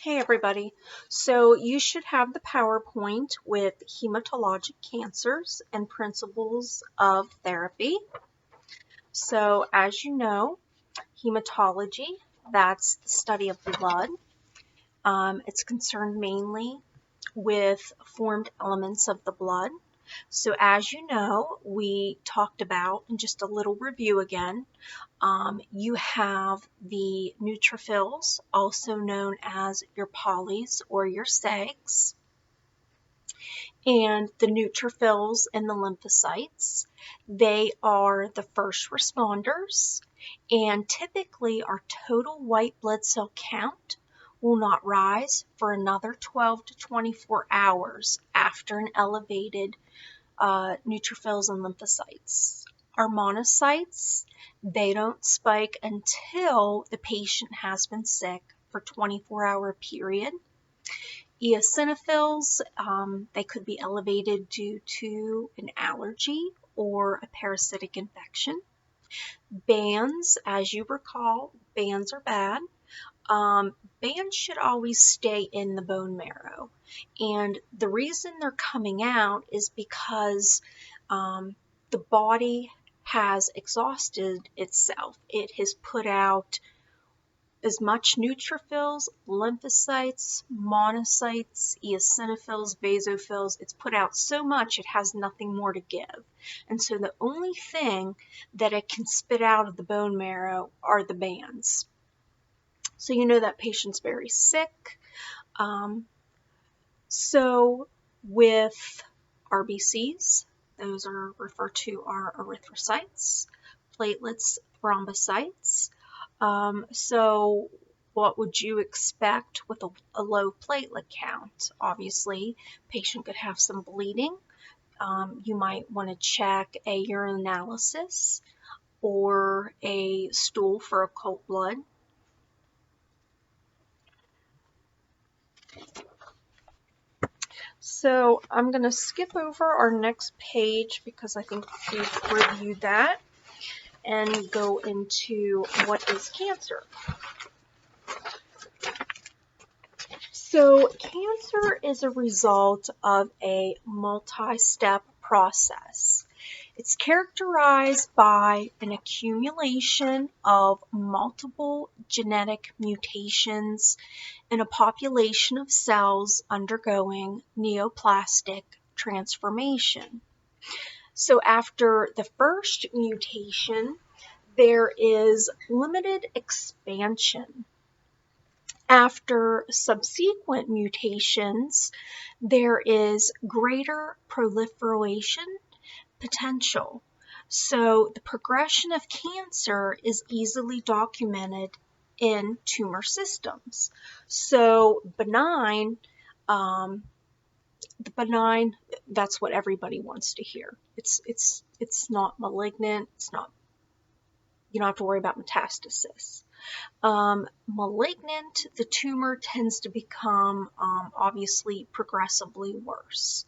Hey everybody. So you should have the PowerPoint with hematologic cancers and principles of therapy. So as you know, hematology, that's the study of blood. It's concerned mainly with formed elements of the blood. So as you know, we talked about, in just a little review again, you have the neutrophils, also known as your polys or your segs, and the neutrophils and the lymphocytes. They are the first responders, and typically our total white blood cell count will not rise for another 12 to 24 hours after an elevated neutrophils and lymphocytes. Our monocytes, they don't spike until the patient has been sick for 24-hour period. Eosinophils, they could be elevated due to an allergy or a parasitic infection. Bands, as you recall, bands are bad. Bands should always stay in the bone marrow. And the reason they're coming out is because the body has exhausted itself. It has put out as much neutrophils, lymphocytes, monocytes, eosinophils, basophils. It's put out so much it has nothing more to give. And so the only thing that it can spit out of the bone marrow are the bands. So you know that patient's very sick. So with RBCs, those are referred to are erythrocytes, platelets, thrombocytes. So what would you expect with a low platelet count? Obviously, patient could have some bleeding. You might want to check a urinalysis or a stool for occult blood. So I'm going to skip over our next page because I think we've reviewed that and go into what is cancer. So cancer is a result of a multi-step process. It's characterized by an accumulation of multiple genetic mutations in a population of cells undergoing neoplastic transformation. So after the first mutation, there is limited expansion. After subsequent mutations, there is greater proliferation potential. So the progression of cancer is easily documented in tumor systems. So benign, that's what everybody wants to hear. It's not malignant. It's not. You don't have to worry about metastasis. Malignant, the tumor tends to become obviously progressively worse.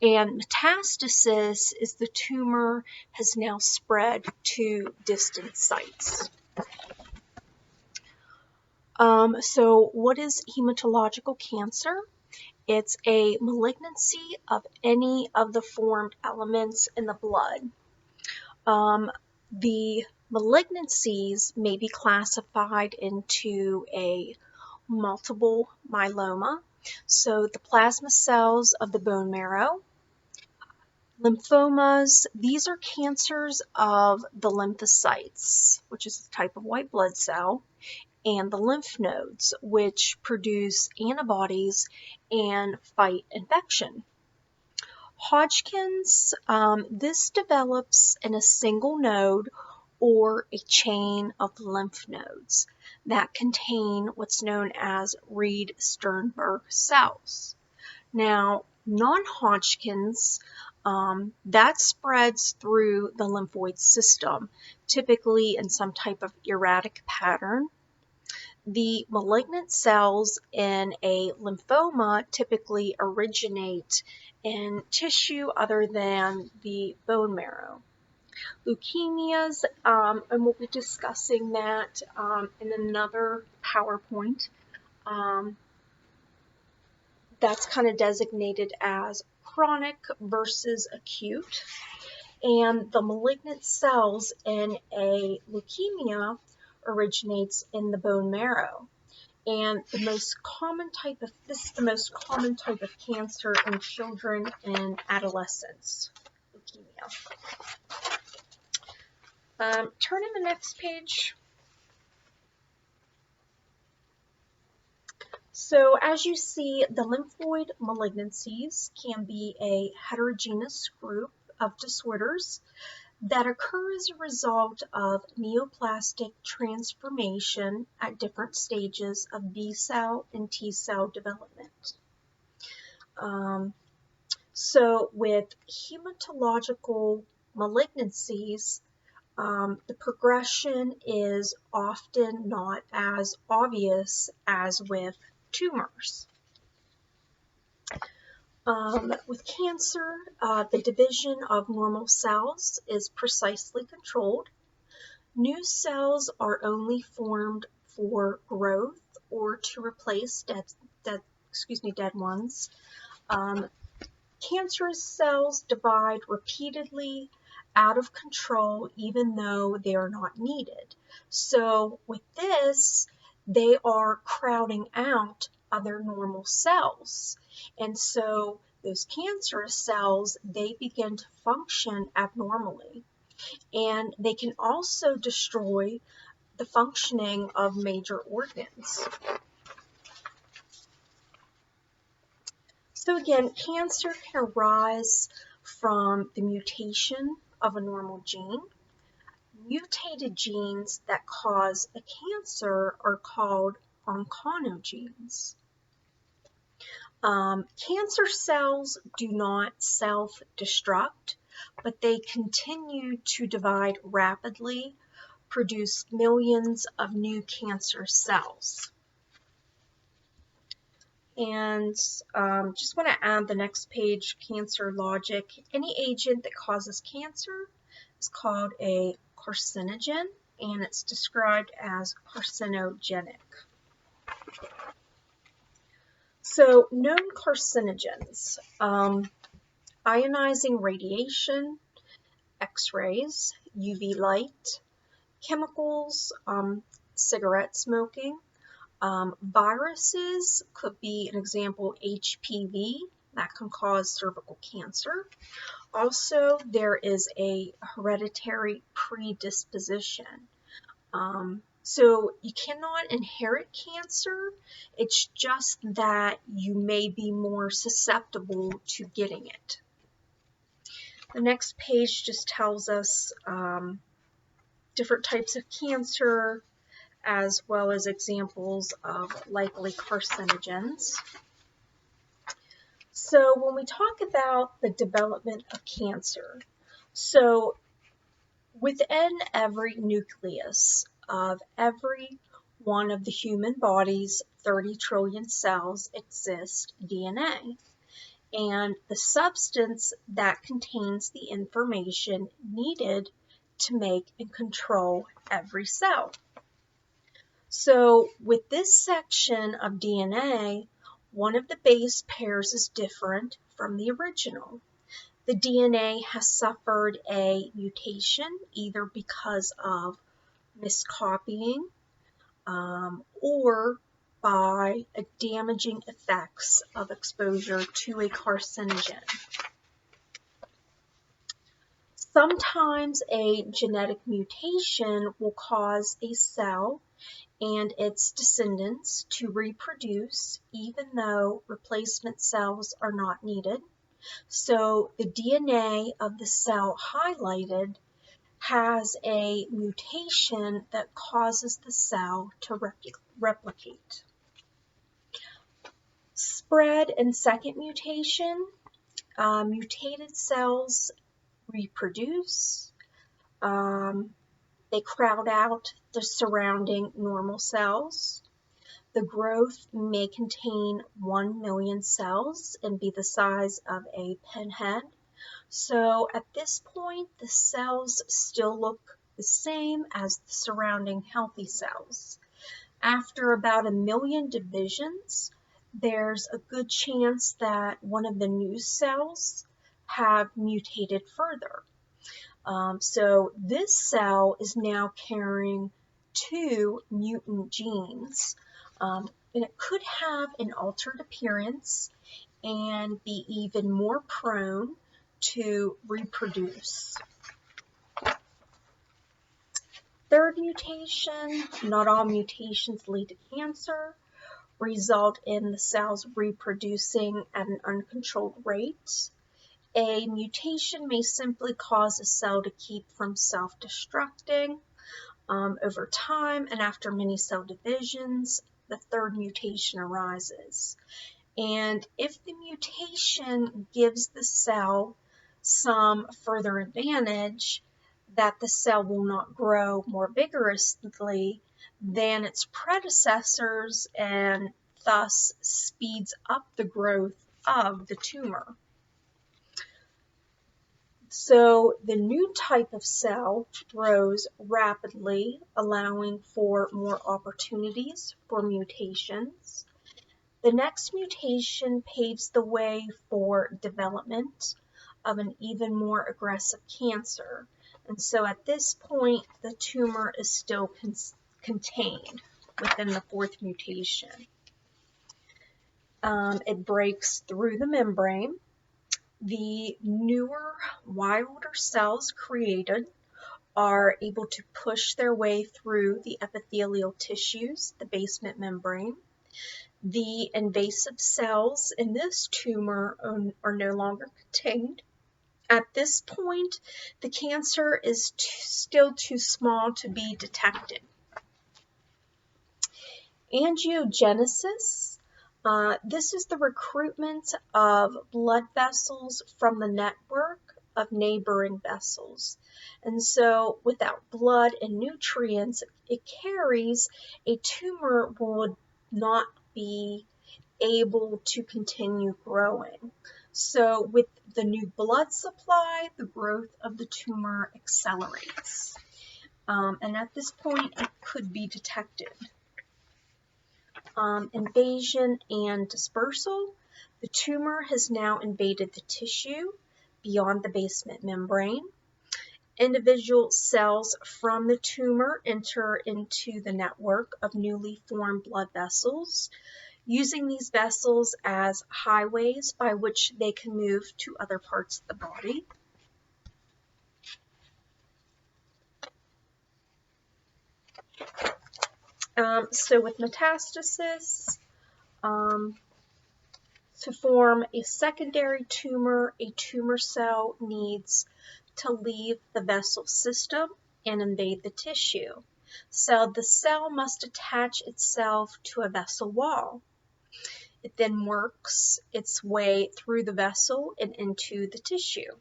And metastasis is the tumor has now spread to distant sites. So what is hematological cancer? It's a malignancy of any of the formed elements in the blood. The malignancies may be classified into a multiple myeloma, so the plasma cells of the bone marrow. Lymphomas, these are cancers of the lymphocytes, which is a type of white blood cell, and the lymph nodes, which produce antibodies and fight infection. Hodgkin's, this develops in a single node or a chain of lymph nodes that contain what's known as Reed-Sternberg cells. Now, non-Hodgkin's, that spreads through the lymphoid system, typically in some type of erratic pattern. The malignant cells in a lymphoma typically originate in tissue other than the bone marrow. Leukemias, and we'll be discussing that in another PowerPoint. that's kind of designated as chronic versus acute. And the malignant cells in a leukemia originates in the bone marrow. And this is the most common type of cancer in children and adolescents, leukemia. Turn in the next page. So as you see, the lymphoid malignancies can be a heterogeneous group of disorders that occur as a result of neoplastic transformation at different stages of B cell and T cell development. So with hematological malignancies, the progression is often not as obvious as with tumors. With cancer, the division of normal cells is precisely controlled. New cells are only formed for growth or to replace dead ones. Cancerous cells divide repeatedly out of control even though they are not needed. So with this, they are crowding out other normal cells. And so those cancerous cells, they begin to function abnormally. And they can also destroy the functioning of major organs. So again, cancer can arise from the mutation of a normal gene. Mutated genes that cause a cancer are called oncogenes. Cancer cells do not self-destruct, but they continue to divide rapidly, produce millions of new cancer cells. And just want to add the next page, cancer logic. Any agent that causes cancer is called a carcinogen, and it's described as carcinogenic. So known carcinogens, ionizing radiation, X-rays, UV light, chemicals, cigarette smoking, viruses could be an example, HPV, that can cause cervical cancer. Also, there is a hereditary predisposition. So you cannot inherit cancer, it's just that you may be more susceptible to getting it. The next page just tells us different types of cancer, as well as examples of likely carcinogens. So when we talk about the development of cancer, so within every nucleus of every one of the human body's 30 trillion cells exists DNA, and the substance that contains the information needed to make and control every cell. So with this section of DNA, one of the base pairs is different from the original. The DNA has suffered a mutation either because of miscopying or by damaging effects of exposure to a carcinogen. Sometimes a genetic mutation will cause a cell and its descendants to reproduce even though replacement cells are not needed. So the DNA of the cell highlighted has a mutation that causes the cell to replicate. Spread and second mutation, mutated cells reproduce. They crowd out the surrounding normal cells. The growth may contain 1 million cells and be the size of a pinhead. So at this point, the cells still look the same as the surrounding healthy cells. After about 1 million divisions, there's a good chance that one of the new cells have mutated further. So this cell is now carrying two mutant genes, and it could have an altered appearance and be even more prone to reproduce. Third mutation, not all mutations lead to cancer, result in the cells reproducing at an uncontrolled rate. A mutation may simply cause a cell to keep from self-destructing. Over time and after many cell divisions, the third mutation arises. And if the mutation gives the cell some further advantage, that the cell will not grow more vigorously than its predecessors and thus speeds up the growth of the tumor. So the new type of cell grows rapidly, allowing for more opportunities for mutations. The next mutation paves the way for development of an even more aggressive cancer. And so at this point, the tumor is still contained within the fourth mutation. It breaks through the membrane. The newer, wilder cells created are able to push their way through the epithelial tissues, the basement membrane. The invasive cells in this tumor are no longer contained. At this point, the cancer is still too small to be detected. Angiogenesis. This is the recruitment of blood vessels from the network of neighboring vessels. And so without blood and nutrients it carries, a tumor would not be able to continue growing. So with the new blood supply, the growth of the tumor accelerates. And at this point, it could be detected. Invasion and dispersal. The tumor has now invaded the tissue beyond the basement membrane. Individual cells from the tumor enter into the network of newly formed blood vessels, using these vessels as highways by which they can move to other parts of the body. So with metastasis, to form a secondary tumor, a tumor cell needs to leave the vessel system and invade the tissue. So the cell must attach itself to a vessel wall. It then works its way through the vessel and into the tissue.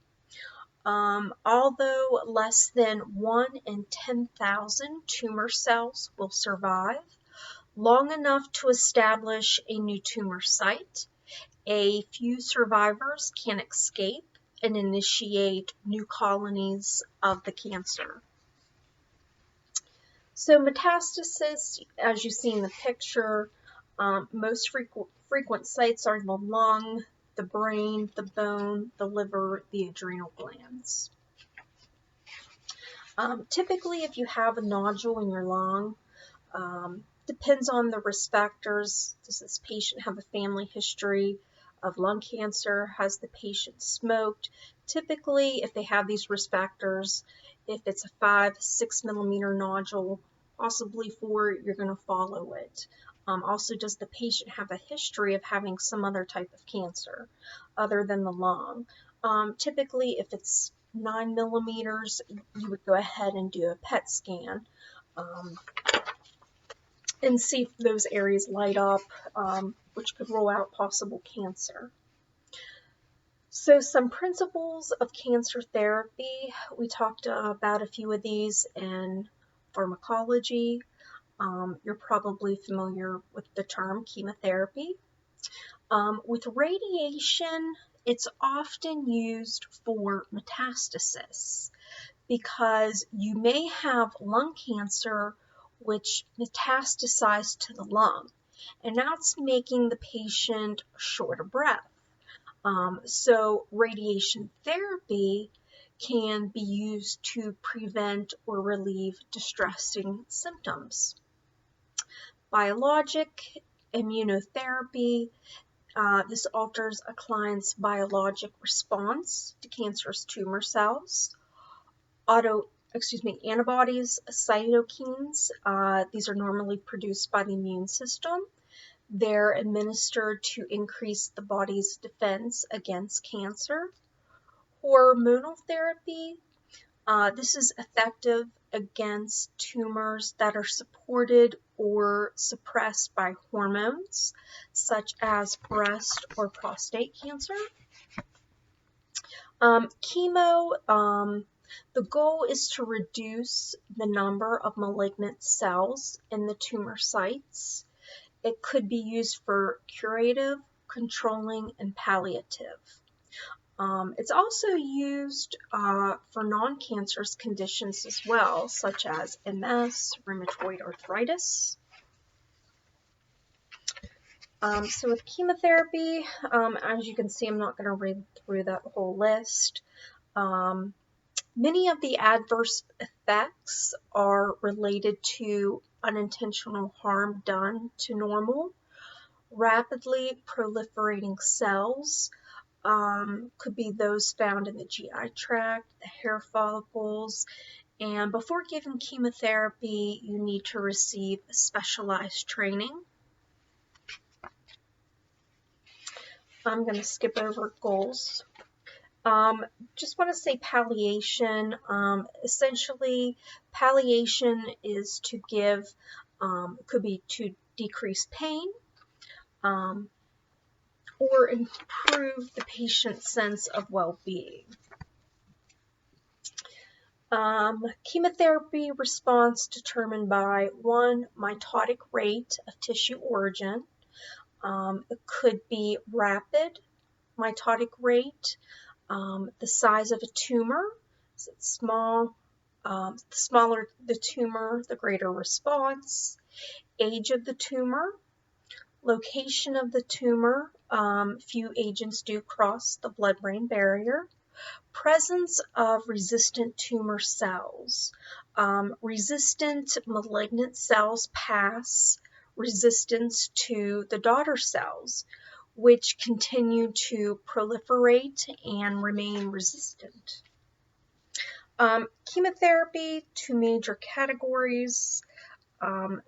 Although less than 1 in 10,000 tumor cells will survive long enough to establish a new tumor site, a few survivors can escape and initiate new colonies of the cancer. So metastasis, as you see in the picture, most frequent sites are the lung, the brain, the bone, the liver, the adrenal glands. Typically, if you have a nodule in your lung, depends on the risk factors. Does this patient have a family history of lung cancer? Has the patient smoked? Typically, if they have these risk factors, if it's a 5-6 millimeter nodule, possibly 4, you're going to follow it. Also, does the patient have a history of having some other type of cancer other than the lung? Typically, if it's 9 millimeters, you would go ahead and do a PET scan and see if those areas light up, which could rule out possible cancer. So some principles of cancer therapy, we talked about a few of these in pharmacology. You're probably familiar with the term chemotherapy. With radiation, it's often used for metastasis because you may have lung cancer which metastasized to the lung. and that's making the patient short of breath. So radiation therapy can be used to prevent or relieve distressing symptoms. Biologic immunotherapy, this alters a client's biologic response to cancerous tumor cells. Antibodies, cytokines, these are normally produced by the immune system. They're administered to increase the body's defense against cancer. Hormonal therapy, this is effective against tumors that are supported or suppressed by hormones, such as breast or prostate cancer. Chemo, the goal is to reduce the number of malignant cells in the tumor sites. It could be used for curative, controlling, and palliative. It's also used for non-cancerous conditions as well, such as MS, rheumatoid arthritis. So with chemotherapy, as you can see, I'm not going to read through that whole list. Many of the adverse effects are related to unintentional harm done to normal, rapidly proliferating cells. Could be those found in the GI tract, the hair follicles, and before giving chemotherapy, you need to receive specialized training. I'm going to skip over goals. Just want to say palliation. Essentially, palliation is to give, could be to decrease pain, or improve the patient's sense of well-being. Chemotherapy response determined by 1, mitotic rate of tissue origin. It could be rapid mitotic rate, the size of a tumor. Is it small? The smaller the tumor, the greater response. Age of the tumor, location of the tumor. Few agents do cross the blood-brain barrier. Presence of resistant tumor cells. Resistant malignant cells pass resistance to the daughter cells, which continue to proliferate and remain resistant. Chemotherapy, 2 major categories.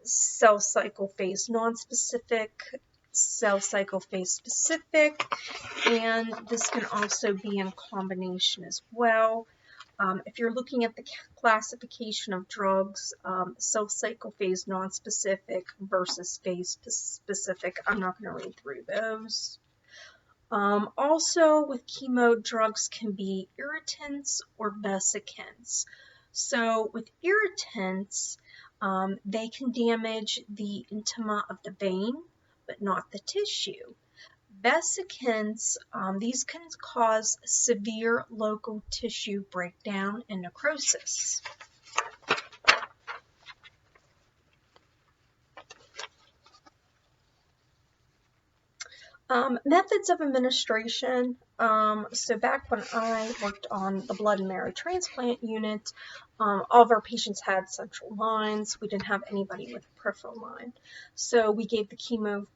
Cell cycle phase nonspecific, cell cycle phase specific, and this can also be in combination as well. If you're looking at the classification of drugs, cell cycle phase nonspecific versus phase specific, I'm not going to read through those. Also, with chemo, drugs can be irritants or vesicants. So with irritants, they can damage the intima of the vein, but not the tissue. Vesicants, these can cause severe local tissue breakdown and necrosis. Methods of administration. So back when I worked on the blood and marrow transplant unit, all of our patients had central lines. We didn't have anybody with a peripheral line. So we gave the chemo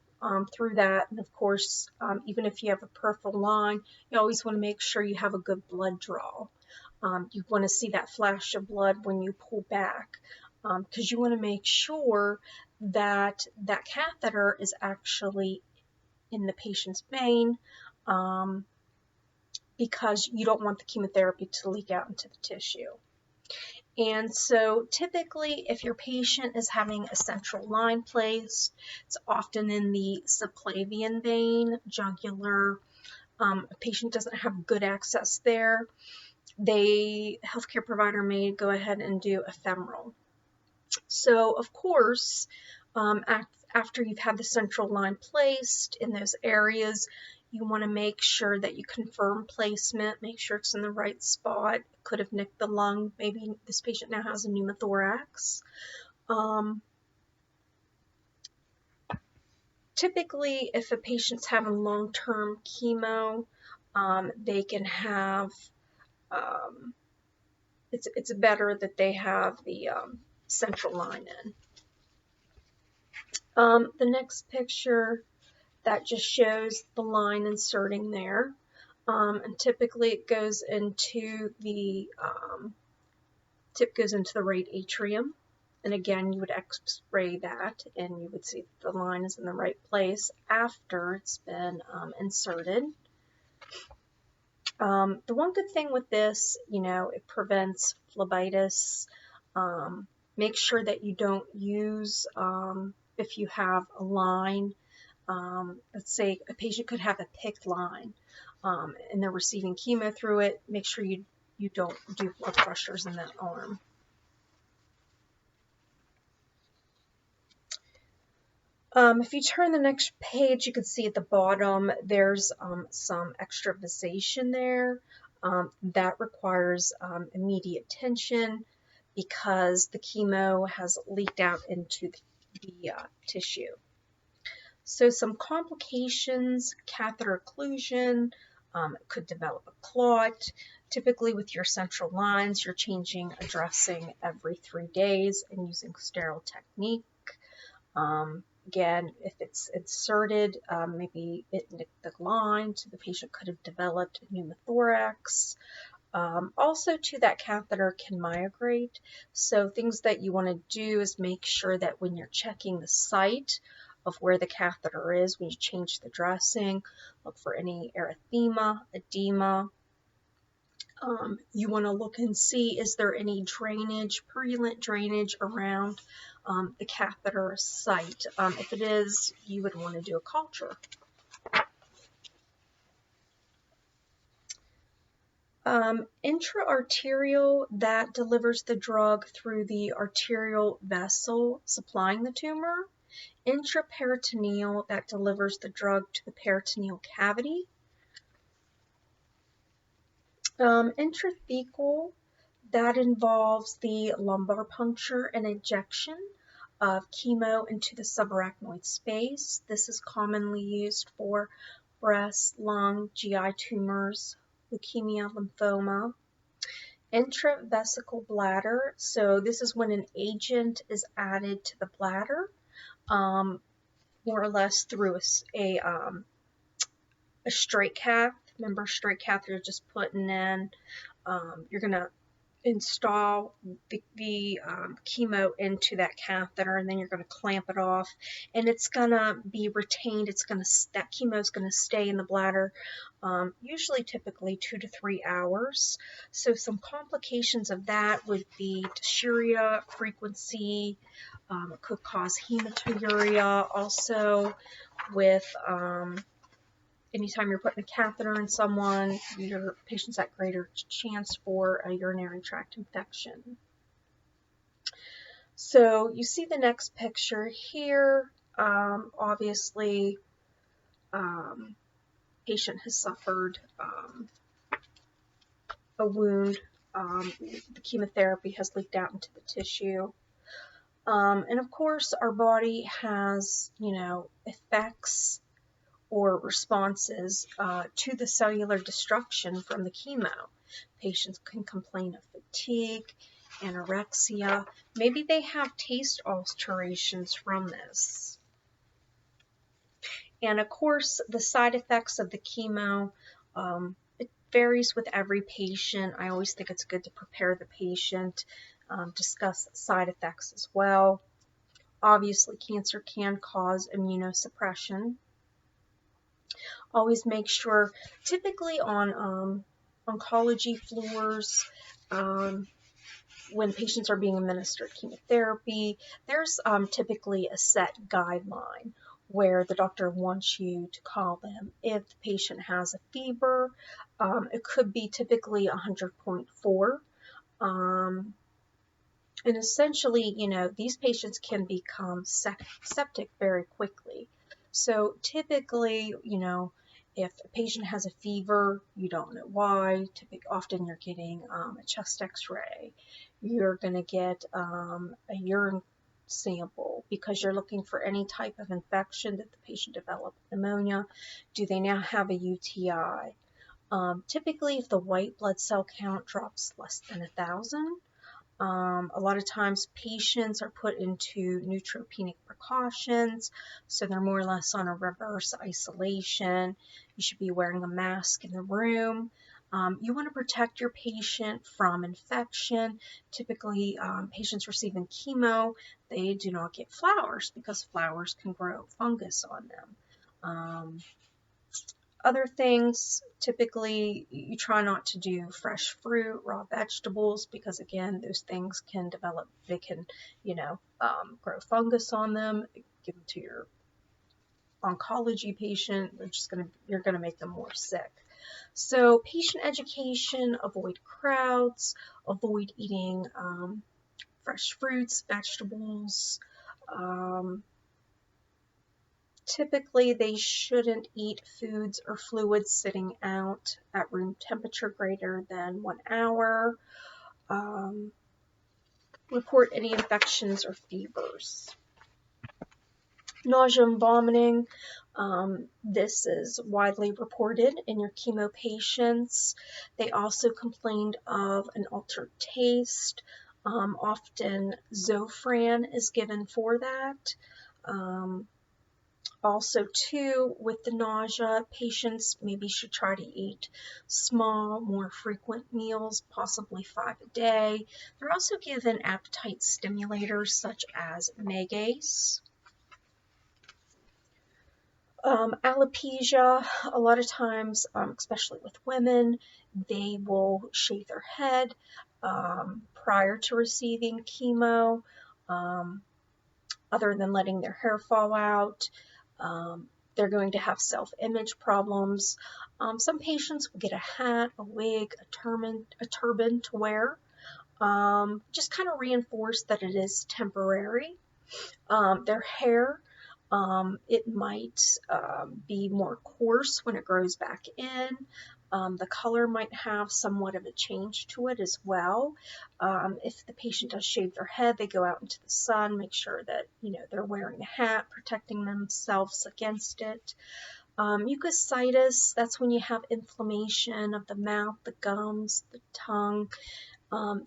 through that. And of course, even if you have a peripheral line, you always want to make sure you have a good blood draw. You want to see that flash of blood when you pull back, because you want to make sure that that catheter is actually in the patient's vein, because you don't want the chemotherapy to leak out into the tissue. And so typically, if your patient is having a central line placed, it's often in the subclavian vein, jugular. A patient doesn't have good access there, healthcare provider may go ahead and do a femoral. So of course, after you've had the central line placed in those areas, you want to make sure that you confirm placement, make sure it's in the right spot. It could have nicked the lung. Maybe this patient now has a pneumothorax. Typically, if a patient's having long-term chemo, they can have, um, it's better that they have the central line in. The next picture, that just shows the line inserting there. And typically it goes into the tip goes into the right atrium. And again, you would x-ray that and you would see the line is in the right place after it's been inserted. The one good thing with this, it prevents phlebitis. Make sure that you don't use, if you have a line, let's say a patient could have a PICC line and they're receiving chemo through it, make sure you don't do blood pressures in that arm. If you turn the next page, you can see at the bottom there's some extravasation there. That requires immediate attention because the chemo has leaked out into the tissue. So some complications, catheter occlusion, could develop a clot. Typically with your central lines, you're changing a dressing every 3 days and using sterile technique. Again, if it's inserted, maybe it nicked the line, so the patient could have developed pneumothorax. Also, too, that catheter can migrate. So things that you want to do is make sure that when you're checking the site of where the catheter is, when you change the dressing, look for any erythema, edema. You want to look and see, is there any drainage, purulent drainage around the catheter site? If it is, you would want to do a culture. Intraarterial, that delivers the drug through the arterial vessel supplying the tumor. Intraperitoneal, that delivers the drug to the peritoneal cavity. Intrathecal, that involves the lumbar puncture and injection of chemo into the subarachnoid space. This is commonly used for breast, lung, GI tumors, leukemia, lymphoma. Intravesical bladder, so this is when an agent is added to the bladder, more or less through a straight cath. Remember, straight cath, you're just putting in, you're going to install the chemo into that catheter, and then you're going to clamp it off, and it's going to be retained. That chemo is going to stay in the bladder, usually typically 2 to 3 hours. So some complications of that would be dysuria, frequency. It could cause hematuria. Also, with anytime you're putting a catheter in someone, your patient's at greater chance for a urinary tract infection. So you see the next picture here. Obviously, patient has suffered a wound. The chemotherapy has leaked out into the tissue. And of course, our body has, effects or responses to the cellular destruction from the chemo. Patients can complain of fatigue, anorexia. Maybe they have taste alterations from this. And of course, the side effects of the chemo, it varies with every patient. I always think it's good to prepare the patient, discuss side effects as well. Obviously, cancer can cause immunosuppression. Always make sure, typically on oncology floors, when patients are being administered chemotherapy, there's typically a set guideline where the doctor wants you to call them if the patient has a fever. It could be typically 100.4. And essentially, these patients can become septic very quickly. So typically, if a patient has a fever, you don't know why. Often you're getting a chest x-ray. You're going to get a urine sample because you're looking for any type of infection. Did the patient develop pneumonia? Do they now have a UTI? Typically, if the white blood cell count drops less than 1,000, a lot of times patients are put into neutropenic precautions, so they're more or less on a reverse isolation. You should be wearing a mask in the room. You want to protect your patient from infection. Typically, patients receiving chemo, they do not get flowers because flowers can grow fungus on them. Other things, typically you try not to do fresh fruit, raw vegetables, because again, those things can develop, they can, grow fungus on them. Give them to your oncology patient, you're gonna make them more sick. So patient education, avoid crowds, avoid eating fresh fruits, vegetables. Typically, they shouldn't eat foods or fluids sitting out at room temperature greater than 1 hour. Report any infections or fevers. Nausea and vomiting. This is widely reported in your chemo patients. They also complained of an altered taste. Often Zofran is given for that. Also, too, with the nausea, patients maybe should try to eat small, more frequent meals, possibly 5 a day. They're also given appetite stimulators such as Megace. Alopecia, a lot of times, especially with women, they will shave their head prior to receiving chemo, other than letting their hair fall out. They're going to have self-image problems. Some patients will get a hat, a wig, a turban to wear. Just kind of reinforce that it is temporary. Their hair, it might be more coarse when it grows back in. The color might have somewhat of a change to it as well. If the patient does shave their head, they go out into the sun, make sure that they're wearing a hat, protecting themselves against it. Mucositis, that's when you have inflammation of the mouth, the gums, the tongue,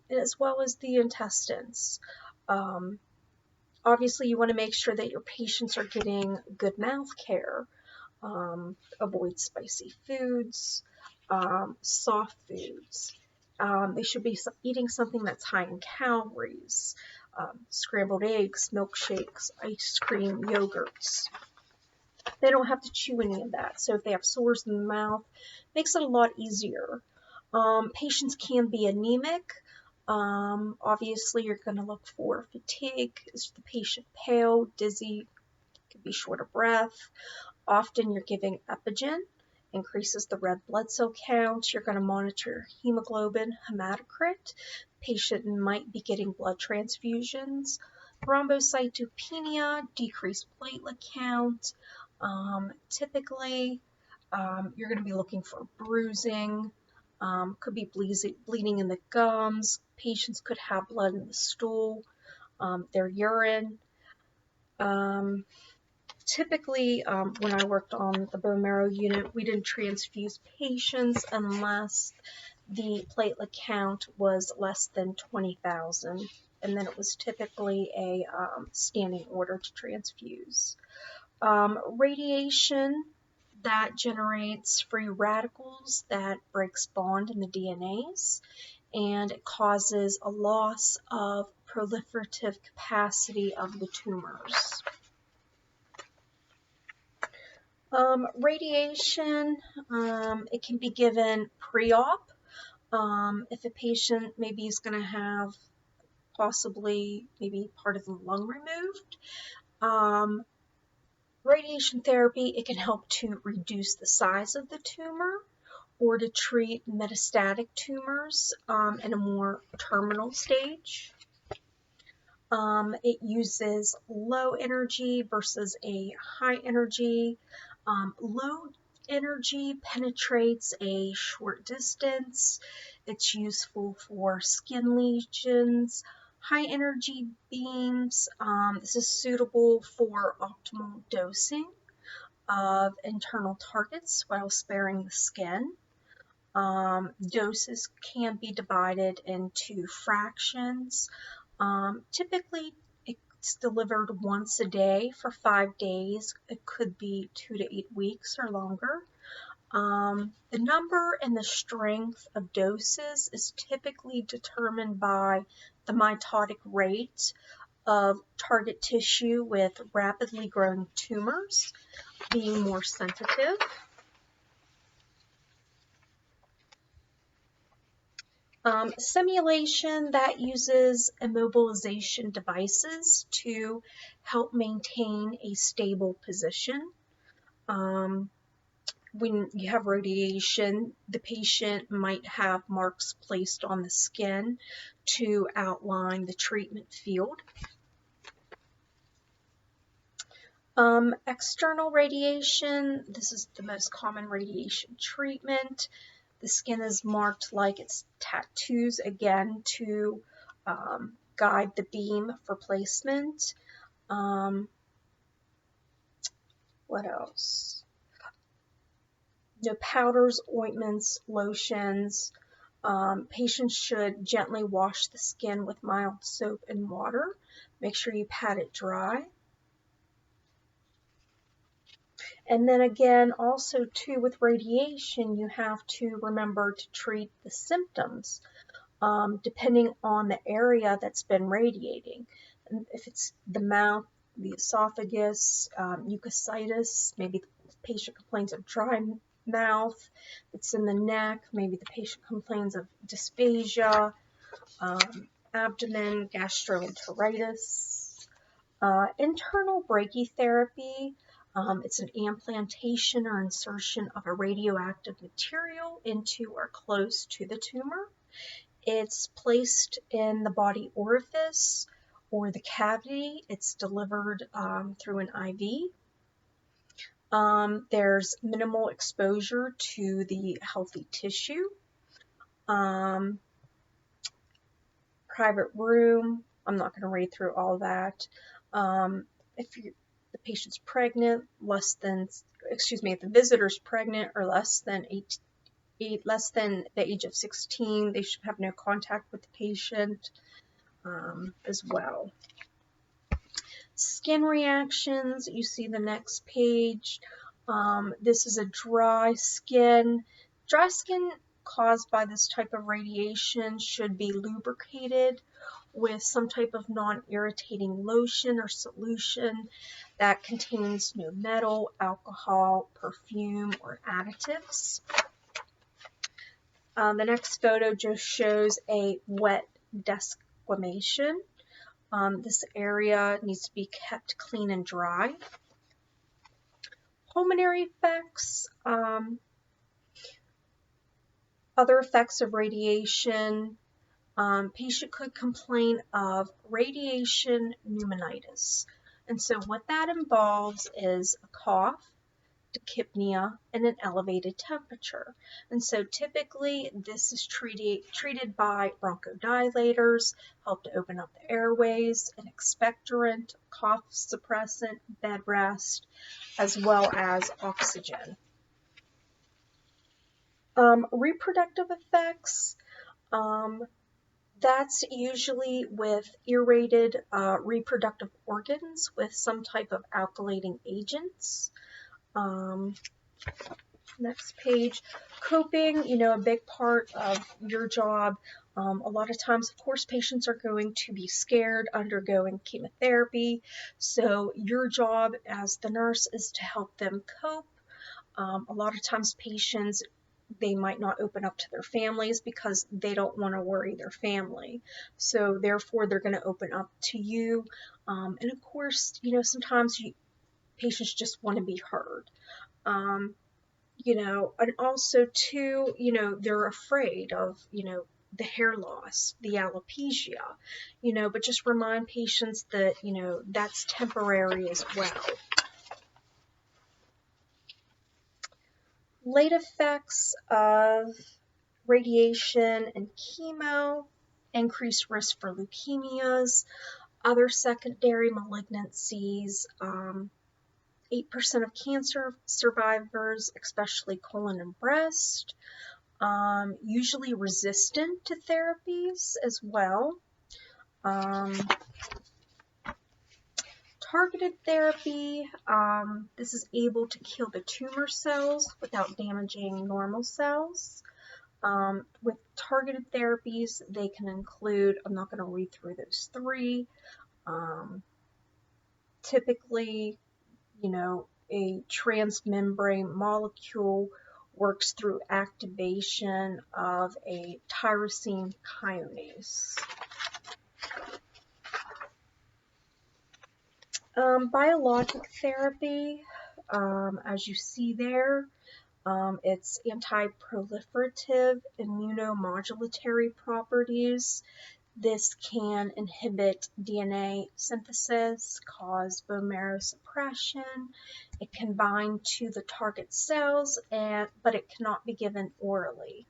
as well as the intestines. Obviously, you want to make sure that your patients are getting good mouth care. Avoid spicy foods, soft foods. They should be eating something that's high in calories, scrambled eggs, milkshakes, ice cream, yogurts. They don't have to chew any of that. So if they have sores in the mouth, it makes it a lot easier. Patients can be anemic. Obviously, you're going to look for fatigue. Is the patient pale, dizzy, could be short of breath? Often you're giving Epigen, increases the red blood cell count. You're going to monitor hemoglobin, hematocrit. Patient might be getting blood transfusions. Thrombocytopenia, decreased platelet count. Typically, you're going to be looking for bruising. Could be bleeding in the gums. Patients could have blood in the stool, their urine. Typically, when I worked on the bone marrow unit, we didn't transfuse patients unless the platelet count was less than 20,000, and then it was typically a standing order to transfuse. Radiation, that generates free radicals that breaks bond in the DNAs, and it causes a loss of proliferative capacity of the tumors. Radiation, it can be given pre-op. If a patient maybe is going to have possibly maybe part of the lung removed. Radiation therapy, it can help to reduce the size of the tumor or to treat metastatic tumors in a more terminal stage. It uses low energy versus a high energy. Low energy penetrates a short distance. It's useful for skin lesions. High energy beams, this is suitable for optimal dosing of internal targets while sparing the skin. Doses can be divided into fractions. Typically, it's delivered once a day for 5 days. It could be 2 to 8 weeks or longer. The number and the strength of doses is typically determined by the mitotic rate of target tissue, with rapidly growing tumors being more sensitive. Simulation that uses immobilization devices to help maintain a stable position. When you have radiation, the patient might have marks placed on the skin to outline the treatment field. External radiation, this is the most common radiation treatment. The skin is marked like it's tattoos, again, to guide the beam for placement. What else? No powders, ointments, lotions. Patients should gently wash the skin with mild soap and water. Make sure you pat it dry. And then again, also too, with radiation, you have to remember to treat the symptoms depending on the area that's been radiating. And if it's the mouth, the esophagus, mucositis, maybe the patient complains of dry mouth. If it's in the neck, maybe the patient complains of dysphagia, abdomen, gastroenteritis. Internal brachytherapy, it's an implantation or insertion of a radioactive material into or close to the tumor. It's placed in the body orifice or the cavity. It's delivered through an IV. There's minimal exposure to the healthy tissue. Private room, I'm not going to read through all that. If the patient's pregnant, if the visitor's pregnant or less than the age of 16, they should have no contact with the patient as well. Skin reactions, you see the next page. This is a dry skin. Dry skin caused by this type of radiation should be lubricated with some type of non-irritating lotion or solution that contains no metal, alcohol, perfume, or additives. The next photo just shows a wet desquamation. This area needs to be kept clean and dry. Pulmonary effects, other effects of radiation. Patient could complain of radiation pneumonitis. And so what that involves is a cough, tachypnea, and an elevated temperature. And so typically this is treated by bronchodilators, help to open up the airways, an expectorant, cough suppressant, bed rest, as well as oxygen. Reproductive effects, that's usually with irradiated reproductive organs with some type of alkylating agents. Next page, coping, a big part of your job. A lot of times, of course, patients are going to be scared undergoing chemotherapy. So your job as the nurse is to help them cope. A lot of times patients, they might not open up to their families because they don't want to worry their family. So therefore, they're going to open up to you. And of course, sometimes patients just want to be heard. And also too, they're afraid of, the hair loss, the alopecia, but just remind patients that, that's temporary as well. Late effects of radiation and chemo. increased risk for leukemias, other secondary malignancies. 8% of cancer survivors, especially colon and breast, usually resistant to therapies as well. Targeted therapy, this is able to kill the tumor cells without damaging normal cells. With targeted therapies, they can include, I'm not going to read through those three, typically, a transmembrane molecule works through activation of a tyrosine kinase. Biologic therapy, as you see there, it's anti-proliferative immunomodulatory properties. This can inhibit DNA synthesis, cause bone marrow suppression. It can bind to the target cells, but it cannot be given orally.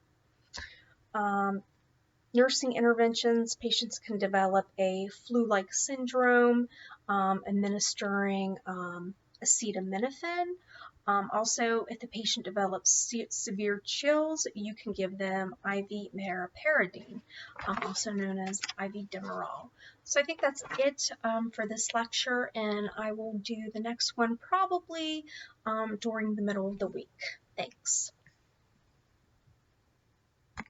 Nursing interventions, patients can develop a flu-like syndrome, administering acetaminophen. Also, if the patient develops severe chills, you can give them IV meroperidine, also known as IV Demerol. So I think that's it for this lecture, and I will do the next one probably during the middle of the week. Thanks.